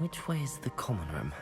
Which way is the common room?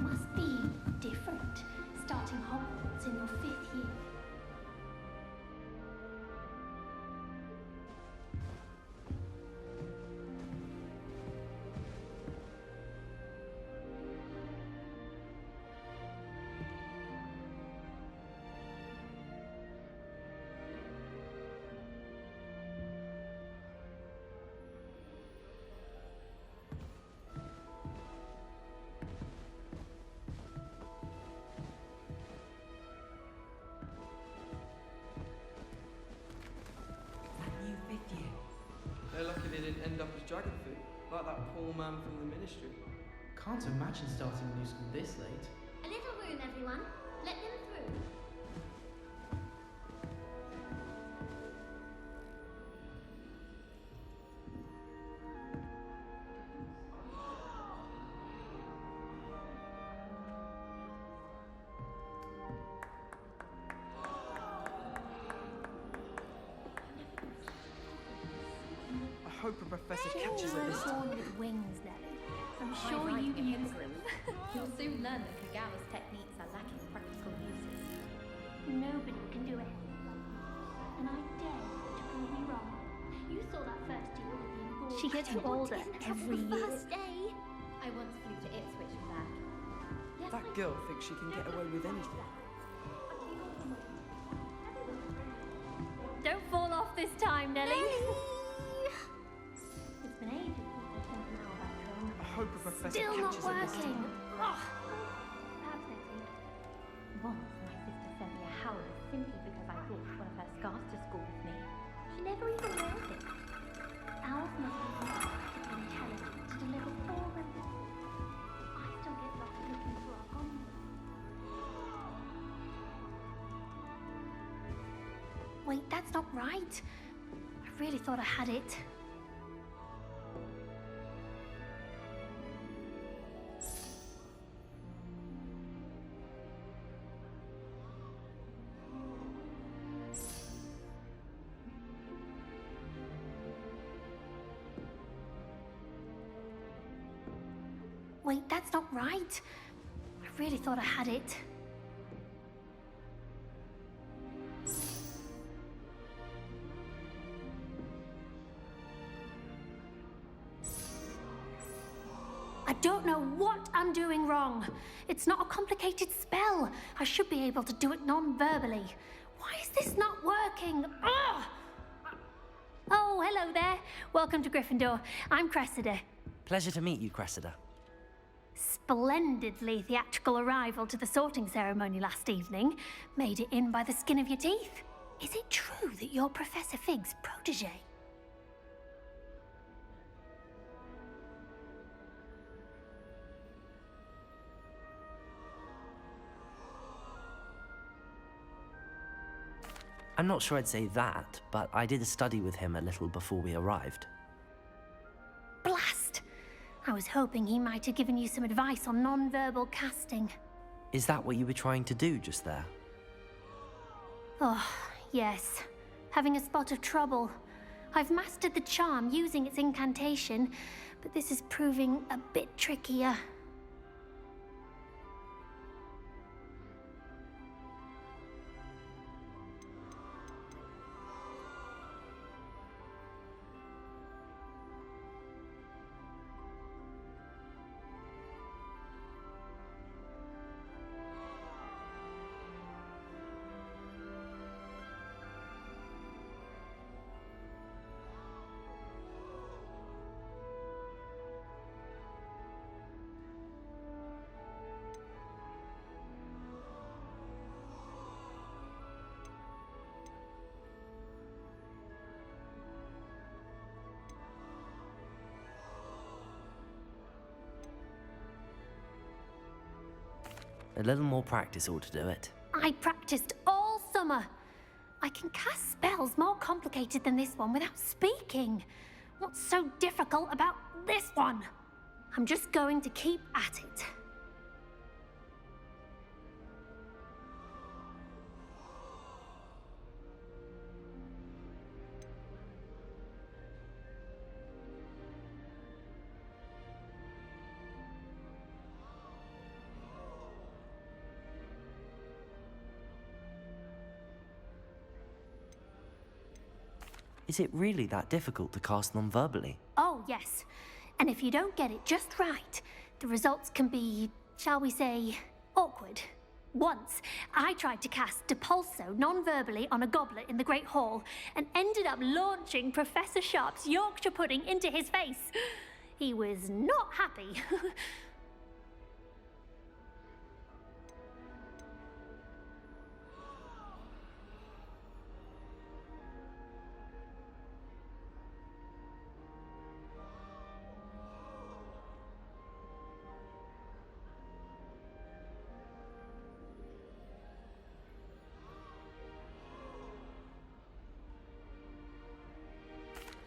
Must be different, starting Hogwarts in your 5th year. They're lucky they didn't end up as dragon food, like that poor man from the ministry. Can't imagine starting a new school this late. A little room, everyone. Let them through. I hope a professor catches it this time. Born with wings, Nelly. I'm I'm sure writing you a use history. them. You'll soon learn that Kagawa's techniques are lacking practical uses. Nobody can do anything like that. And I dare you to prove me wrong. You saw that first deal with the engorged. She gets older every year. First day. I once flew to Ipswich and back. That girl thinks she can get away with anything. Don't fall off this time, Nelly. It's been ages since I've sent an hour back home. I hope a professor Still not catches it this working. time. Ugh. Perhaps next week. Once my sister sent me a howler simply because I brought one of her scarves to school with me. She never even wears it. Owls must be practically intelligent to deliver 4 ribbons. I still get lost looking for our gondola. Wait, that's not right. I really thought I had it. Wait, that's not right. I really thought I had it. I don't know what I'm doing wrong. It's not a complicated spell. I should be able to do it non-verbally. Why is this not working? Ugh! Oh, hello there. Welcome to Gryffindor. I'm Cressida. Pleasure to meet you, Cressida. Splendidly theatrical arrival to the sorting ceremony last evening. Made it in by the skin of your teeth. Is it true that you're Professor Fig's protege? I'm not sure I'd say that, but I did study with him a little before we arrived. Blast! I was hoping he might have given you some advice on non-verbal casting. Is that what you were trying to do just there? Oh, yes. Having a spot of trouble. I've mastered the charm using its incantation, but this is proving a bit trickier. A little more practice ought to do it. I practiced all summer. I can cast spells more complicated than this one without speaking. What's so difficult about this one? I'm just going to keep at it. Is it really that difficult to cast non-verbally? Oh, yes. And if you don't get it just right, the results can be, shall we say, awkward. Once, I tried to cast Depulso non-verbally on a goblet in the Great Hall and ended up launching Professor Sharp's Yorkshire pudding into his face. He was not happy.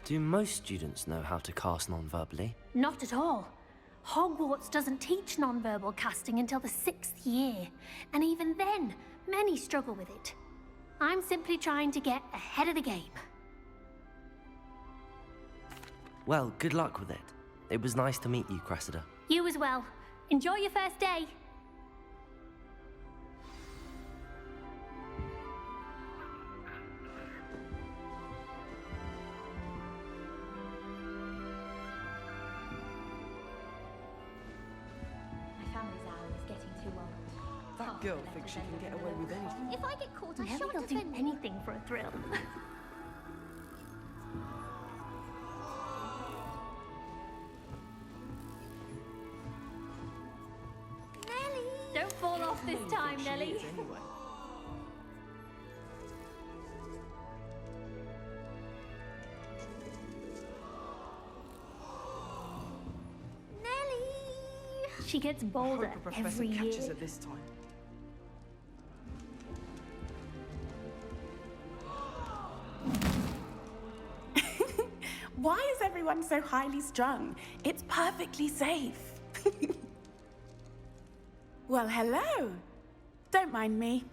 Do most students know how to cast non-verbally? Not at all. Hogwarts doesn't teach non-verbal casting until the 6th year, and even then, many struggle with it. I'm simply trying to get ahead of the game. Well, good luck with it. It was nice to meet you, Cressida. You as well. Enjoy your first day. That girl thinks she can get away with anything. If I get caught, I Nelly shan't will do defend you. anything for a thrill. Nelly! Don't fall off this time, Nelly. She is anyway. Nelly! She gets I bolder hope a professor every catches year. her this time. Why is everyone so highly strung? It's perfectly safe. Well, hello. Don't mind me.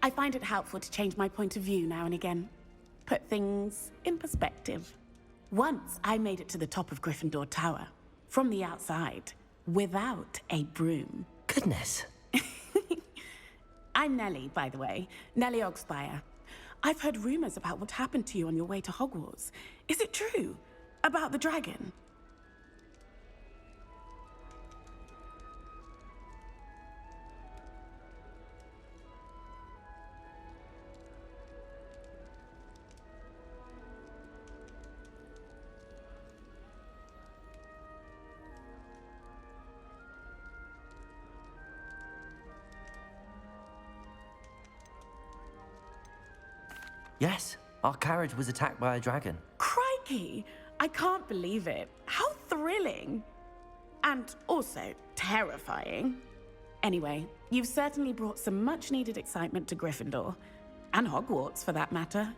I find it helpful to change my point of view now and again. Put things in perspective. Once I made it to the top of Gryffindor Tower, from the outside, without a broom. Goodness. I'm Nellie, by the way. Nellie Ogspire. I've heard rumors about what happened to you on your way to Hogwarts. Is it true? About the dragon? Yes, our carriage was attacked by a dragon. Crikey! I can't believe it. How thrilling! And also terrifying. Anyway, you've certainly brought some much-needed excitement to Gryffindor. And Hogwarts, for that matter.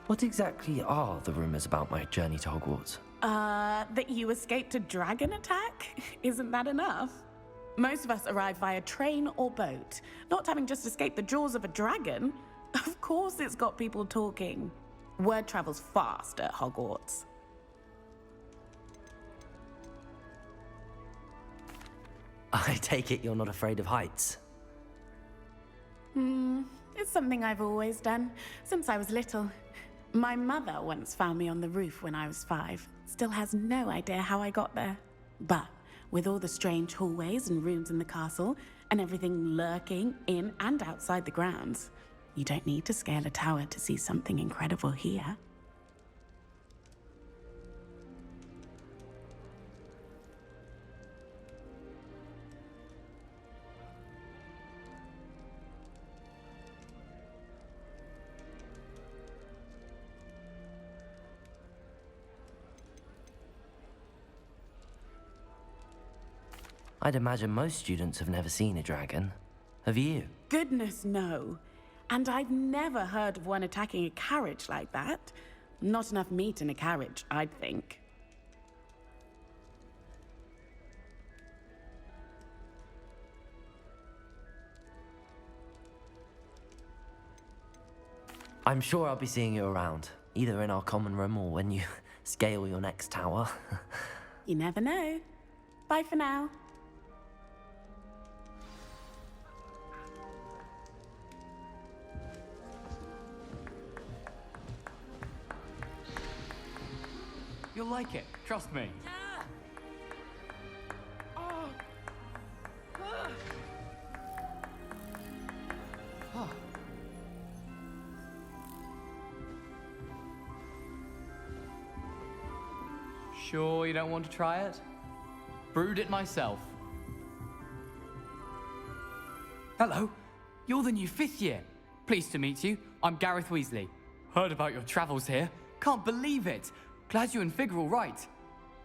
What exactly are the rumours about my journey to Hogwarts? That you escaped a dragon attack? Isn't that enough? Most of us arrive via train or boat, not having just escaped the jaws of a dragon. Of course it's got people talking. Word travels fast at Hogwarts. I take it you're not afraid of heights. It's something I've always done, since I was little. My mother once found me on the roof when I was 5. Still has no idea how I got there. But with all the strange hallways and rooms in the castle, and everything lurking in and outside the grounds, you don't need to scale a tower to see something incredible here. I'd imagine most students have never seen a dragon. Have you? Goodness, no. And I've never heard of one attacking a carriage like that. Not enough meat in a carriage, I'd think. I'm sure I'll be seeing you around, either in our common room or when you scale your next tower. You never know. Bye for now. You'll like it, trust me. Sure you don't want to try it? Brewed it myself. Hello, you're the new 5th year. Pleased to meet you. I'm Gareth Weasley. Heard about your travels here. Can't believe it. Glad you and Fig are all right.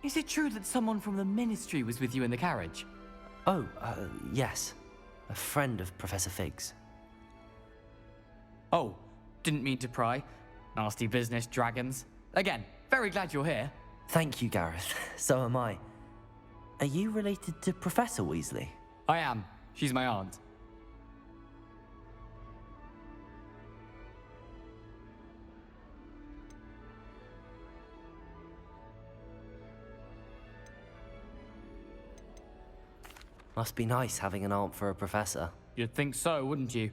Is it true that someone from the Ministry was with you in the carriage? Oh, yes. A friend of Professor Fig's. Oh, didn't mean to pry. Nasty business, dragons. Again, very glad you're here. Thank you, Gareth. So am I. Are you related to Professor Weasley? I am. She's my aunt. Must be nice having an aunt for a professor. You'd think so, wouldn't you?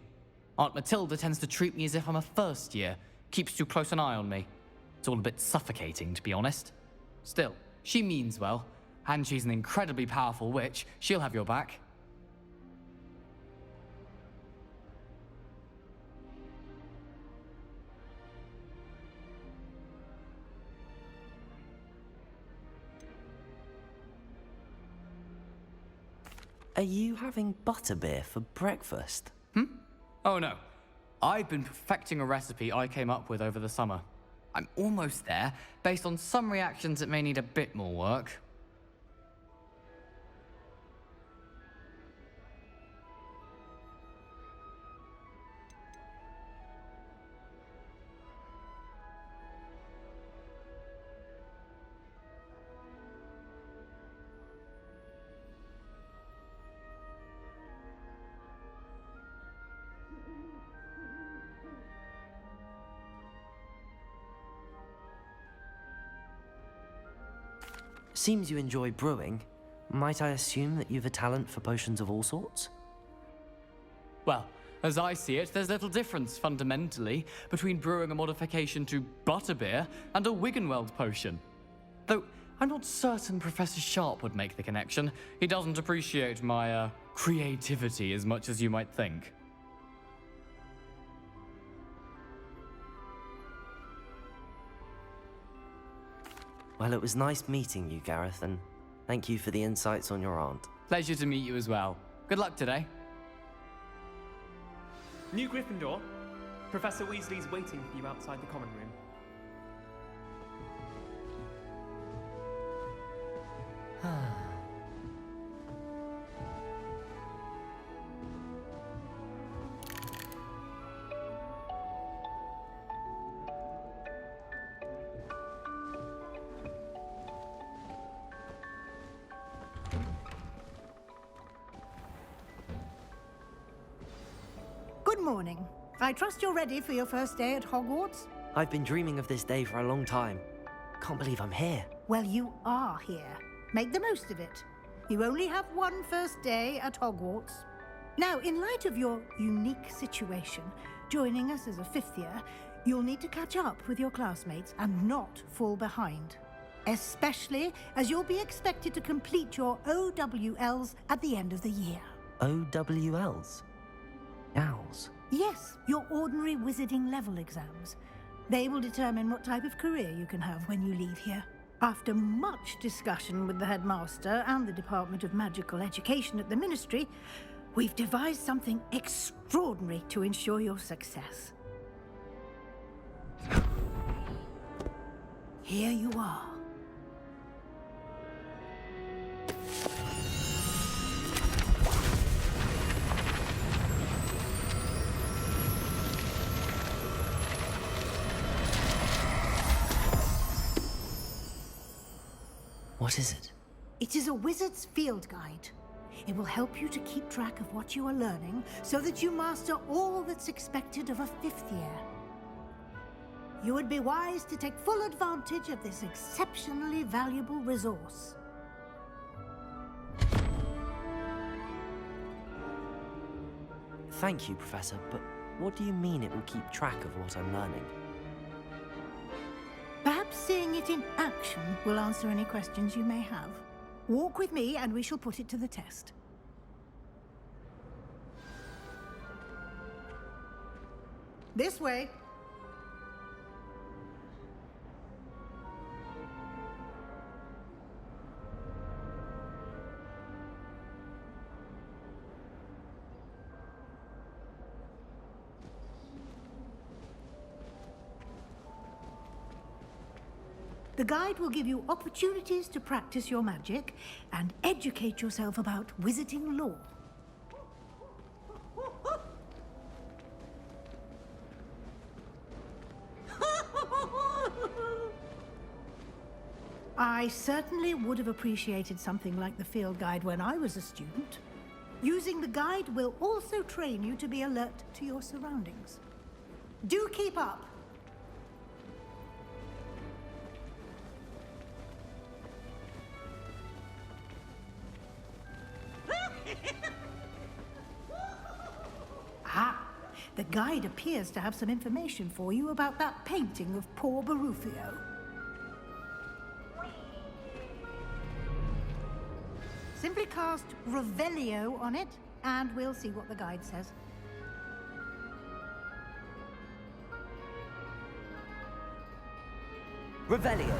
Aunt Matilda tends to treat me as if I'm a first year. Keeps too close an eye on me. It's all a bit suffocating, to be honest. Still, she means well. And she's an incredibly powerful witch. She'll have your back. Are you having butterbeer for breakfast? Oh no. I've been perfecting a recipe I came up with over the summer. I'm almost there, based on some reactions that may need a bit more work. Seems you enjoy brewing. Might I assume that you've a talent for potions of all sorts? Well, as I see it, there's little difference, fundamentally, between brewing a modification to butterbeer and a Wiggenweld potion. Though, I'm not certain Professor Sharp would make the connection. He doesn't appreciate my, creativity as much as you might think. Well, it was nice meeting you, Gareth, and thank you for the insights on your aunt. Pleasure to meet you as well. Good luck today. New Gryffindor, Professor Weasley's waiting for you outside the common room. Good morning. I trust you're ready for your first day at Hogwarts? I've been dreaming of this day for a long time. Can't believe I'm here. Well, you are here. Make the most of it. You only have one first day at Hogwarts. Now, in light of your unique situation, joining us as a fifth year, you'll need to catch up with your classmates and not fall behind. Especially as you'll be expected to complete your OWLs at the end of the year. OWLs? Owls? Yes, your ordinary wizarding level exams. They will determine what type of career you can have when you leave here. After much discussion with the headmaster and the Department of Magical Education at the Ministry, we've devised something extraordinary to ensure your success. Here you are. What is it? It is a wizard's field guide. It will help you to keep track of what you are learning so that you master all that's expected of a fifth year. You would be wise to take full advantage of this exceptionally valuable resource. Thank you, Professor, but what do you mean it will keep track of what I'm learning? Perhaps seeing it in action will answer any questions you may have. Walk with me and we shall put it to the test. This way. The guide will give you opportunities to practice your magic and educate yourself about wizarding lore. I certainly would have appreciated something like the field guide when I was a student. Using the guide will also train you to be alert to your surroundings. Do keep up! Ah, the guide appears to have some information for you about that painting of poor Barufio. Simply cast Revelio on it, and we'll see what the guide says. Revelio!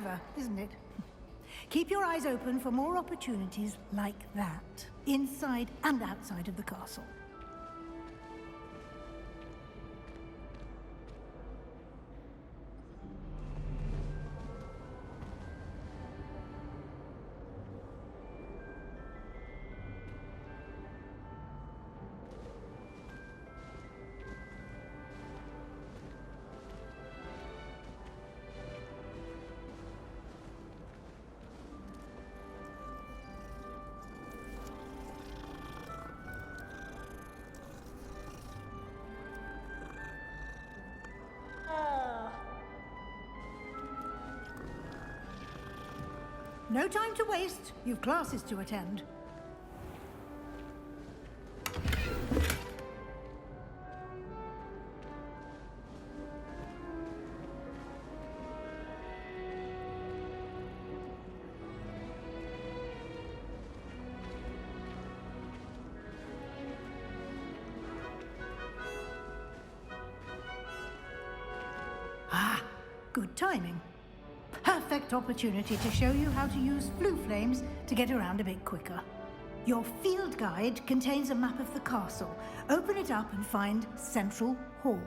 clever, isn't it? Keep your eyes open for more opportunities like that, inside and outside of the castle. No time to waste. You've classes to attend. Ah, good timing. Perfect opportunity to show you how to use flue flames to get around a bit quicker. Your field guide contains a map of the castle. Open it up and find Central Hall.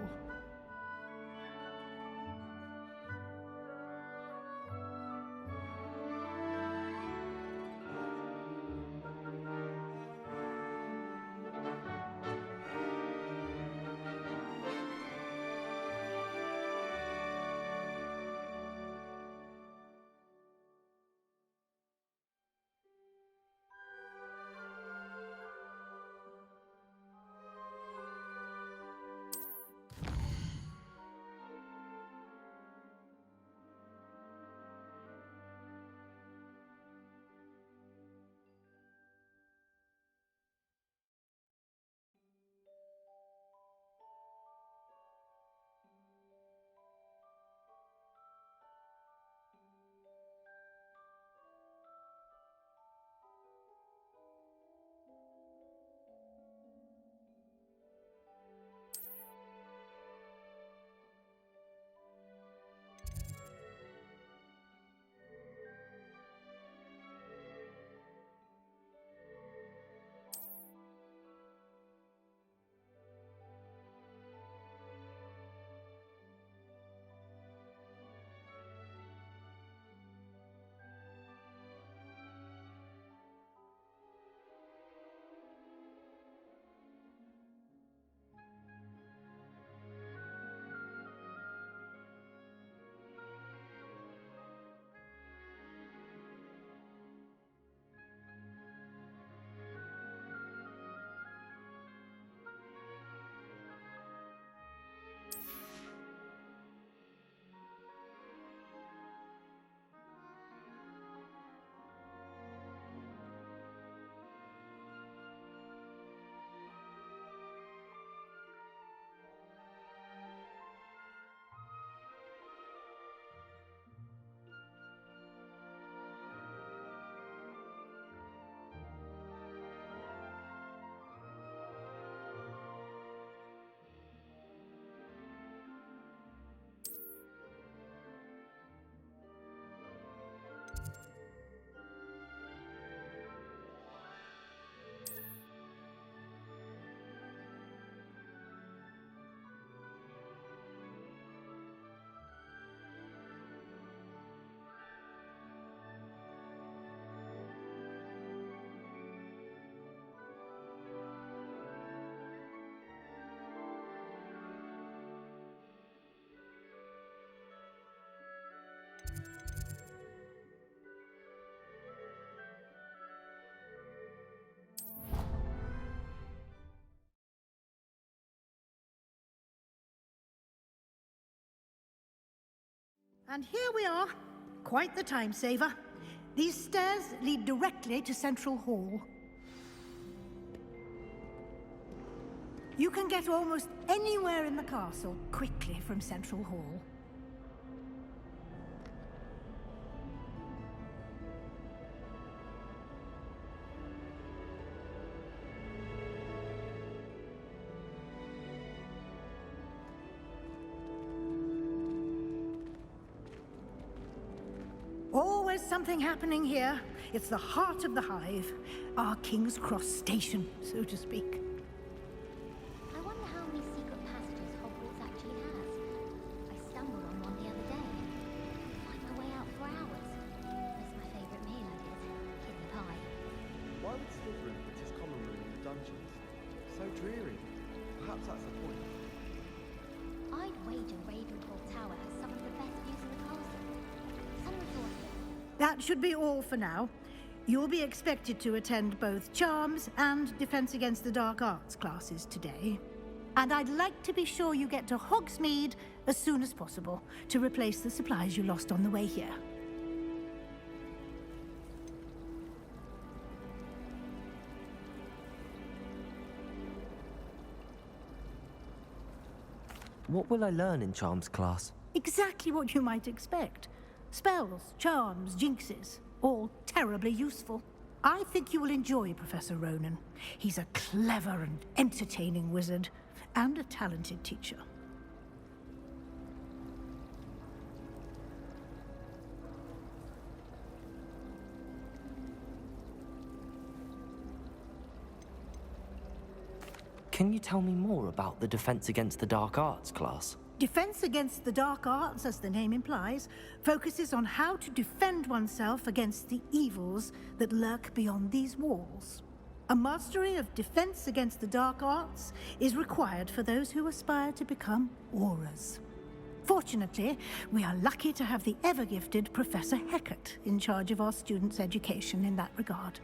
And here we are. Quite the time saver. These stairs lead directly to Central Hall. You can get almost anywhere in the castle quickly from Central Hall. Always something happening here. It's the heart of the hive. Our King's Cross station, so to speak. I wonder how many secret passages Hogwarts actually has. I stumbled on one the other day. Find my way out for hours. That's my favourite meal, I guess. Kidney pie. Why would Slytherin put his common room in the dungeons? So dreary. Perhaps that's the point. I'd wager Ravenclaw Tower has some of the best views in the castle. Some of your That should be all for now. You'll be expected to attend both Charms and Defense Against the Dark Arts classes today. And I'd like to be sure you get to Hogsmeade as soon as possible to replace the supplies you lost on the way here. What will I learn in Charms class? Exactly what you might expect. Spells, charms, jinxes, all terribly useful. I think you will enjoy Professor Ronan. He's a clever and entertaining wizard, and a talented teacher. Can you tell me more about the Defense Against the Dark Arts class? Defense Against the Dark Arts, as the name implies, focuses on how to defend oneself against the evils that lurk beyond these walls. A mastery of Defense Against the Dark Arts is required for those who aspire to become Aurors. Fortunately, we are lucky to have the ever-gifted Professor Hecat in charge of our students' education in that regard.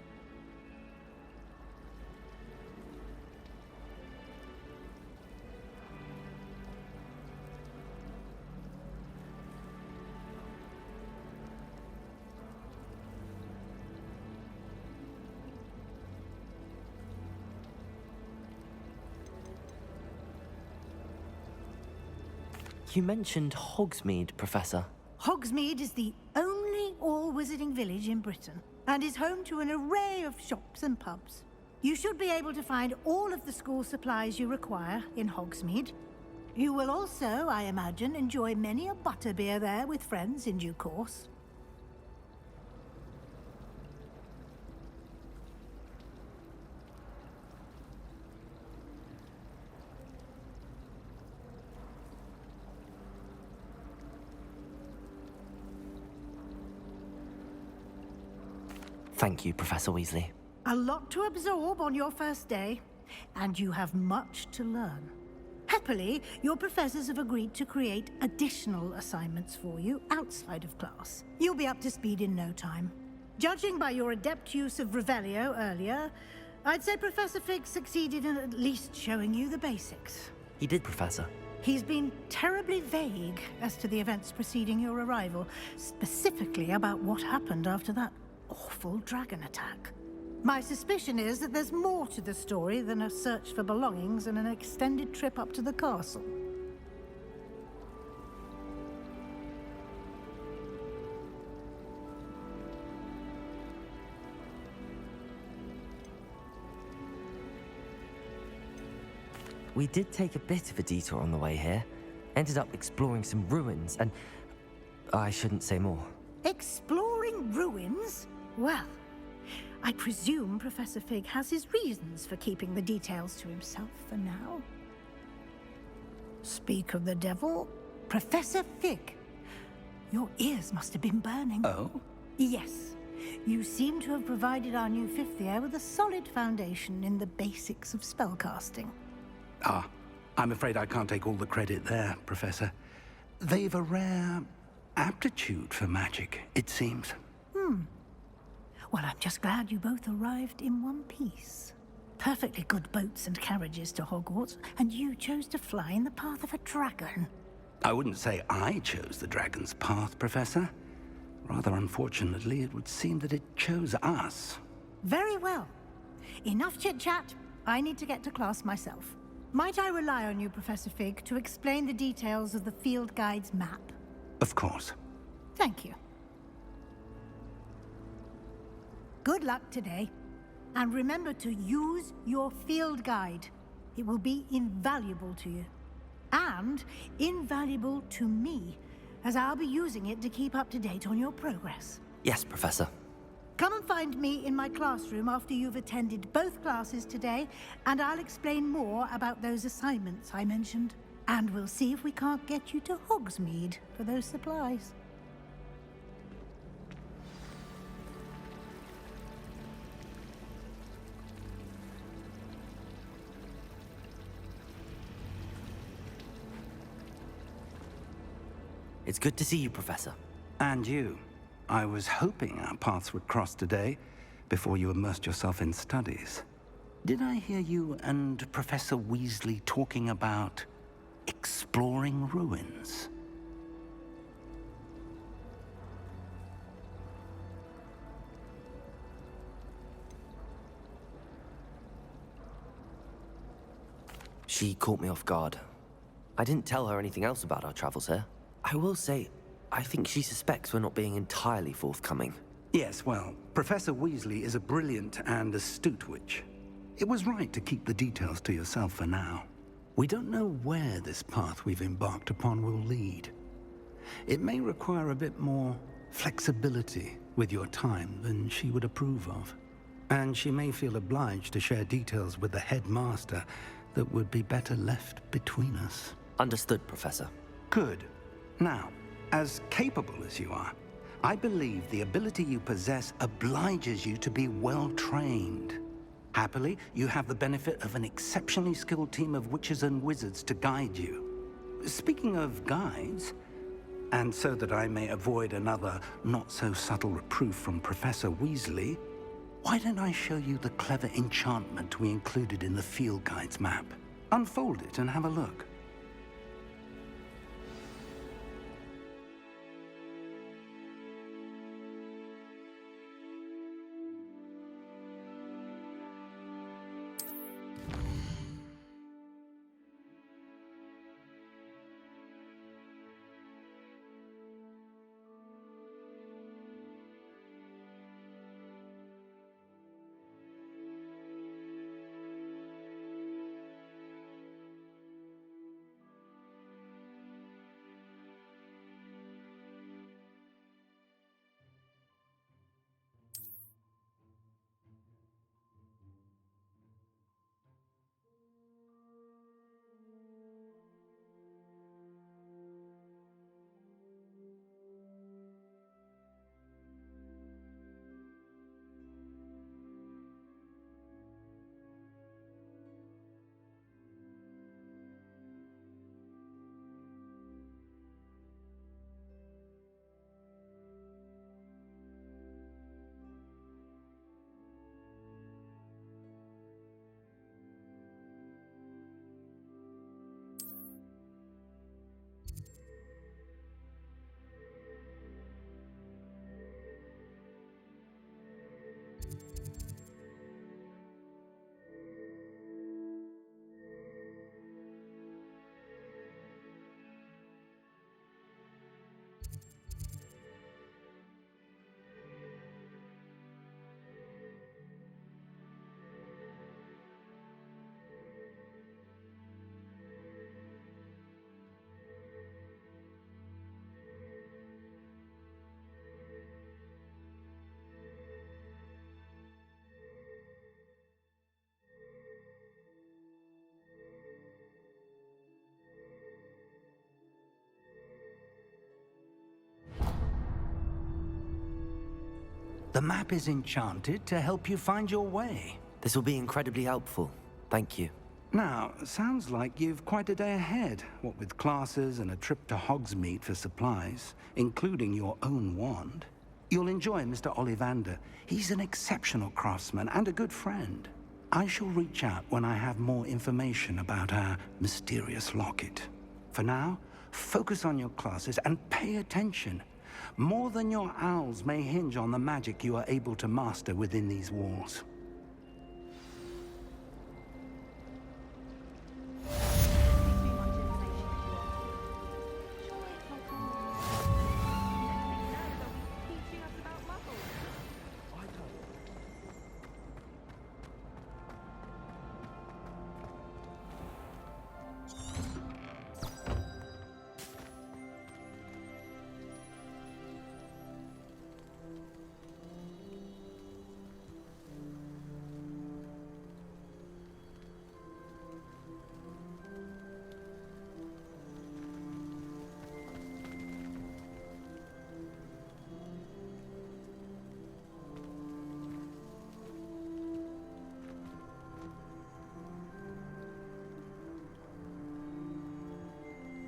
You mentioned Hogsmeade, Professor. Hogsmeade is the only all-wizarding village in Britain and is home to an array of shops and pubs. You should be able to find all of the school supplies you require in Hogsmeade. You will also, I imagine, enjoy many a butterbeer there with friends in due course. Thank you, Professor Weasley. A lot to absorb on your first day, and you have much to learn. Happily, your professors have agreed to create additional assignments for you outside of class. You'll be up to speed in no time. Judging by your adept use of Revelio earlier, I'd say Professor Fig succeeded in at least showing you the basics. He did, Professor. He's been terribly vague as to the events preceding your arrival, specifically about what happened after that awful dragon attack. My suspicion is that there's more to the story than a search for belongings and an extended trip up to the castle. We did take a bit of a detour on the way here. Ended up exploring some ruins and... I shouldn't say more. Exploring ruins? Well, I presume Professor Fig has his reasons for keeping the details to himself for now. Speak of the devil, Professor Fig. Your ears must have been burning. Oh? Yes. You seem to have provided our new fifth year with a solid foundation in the basics of spellcasting. Ah, I'm afraid I can't take all the credit there, Professor. They've a rare aptitude for magic, it seems. Well, I'm just glad you both arrived in one piece. Perfectly good boats and carriages to Hogwarts, and you chose to fly in the path of a dragon. I wouldn't say I chose the dragon's path, Professor. Rather unfortunately, it would seem that it chose us. Very well. Enough chit-chat. I need to get to class myself. Might I rely on you, Professor Fig, to explain the details of the field guide's map? Of course. Thank you. Good luck today. And remember to use your field guide. It will be invaluable to you. And invaluable to me, as I'll be using it to keep up to date on your progress. Yes, Professor. Come and find me in my classroom after you've attended both classes today, and I'll explain more about those assignments I mentioned. And we'll see if we can't get you to Hogsmeade for those supplies. It's good to see you, Professor. And you. I was hoping our paths would cross today, before you immersed yourself in studies. Did I hear you and Professor Weasley talking about exploring ruins? She caught me off guard. I didn't tell her anything else about our travels here. I will say, I think she suspects we're not being entirely forthcoming. Yes, well, Professor Weasley is a brilliant and astute witch. It was right to keep the details to yourself for now. We don't know where this path we've embarked upon will lead. It may require a bit more flexibility with your time than she would approve of. And she may feel obliged to share details with the headmaster that would be better left between us. Understood, Professor. Good. Now, as capable as you are, I believe the ability you possess obliges you to be well-trained. Happily, you have the benefit of an exceptionally skilled team of witches and wizards to guide you. Speaking of guides, and so that I may avoid another not-so-subtle reproof from Professor Weasley, why don't I show you the clever enchantment we included in the field guide's map? Unfold it and have a look. The map is enchanted to help you find your way. This will be incredibly helpful. Thank you. Now, sounds like you've quite a day ahead, what with classes and a trip to Hogsmeade for supplies, including your own wand. You'll enjoy Mr. Ollivander. He's an exceptional craftsman and a good friend. I shall reach out when I have more information about our mysterious locket. For now, focus on your classes and pay attention. More than your owls may hinge on the magic you are able to master within these walls.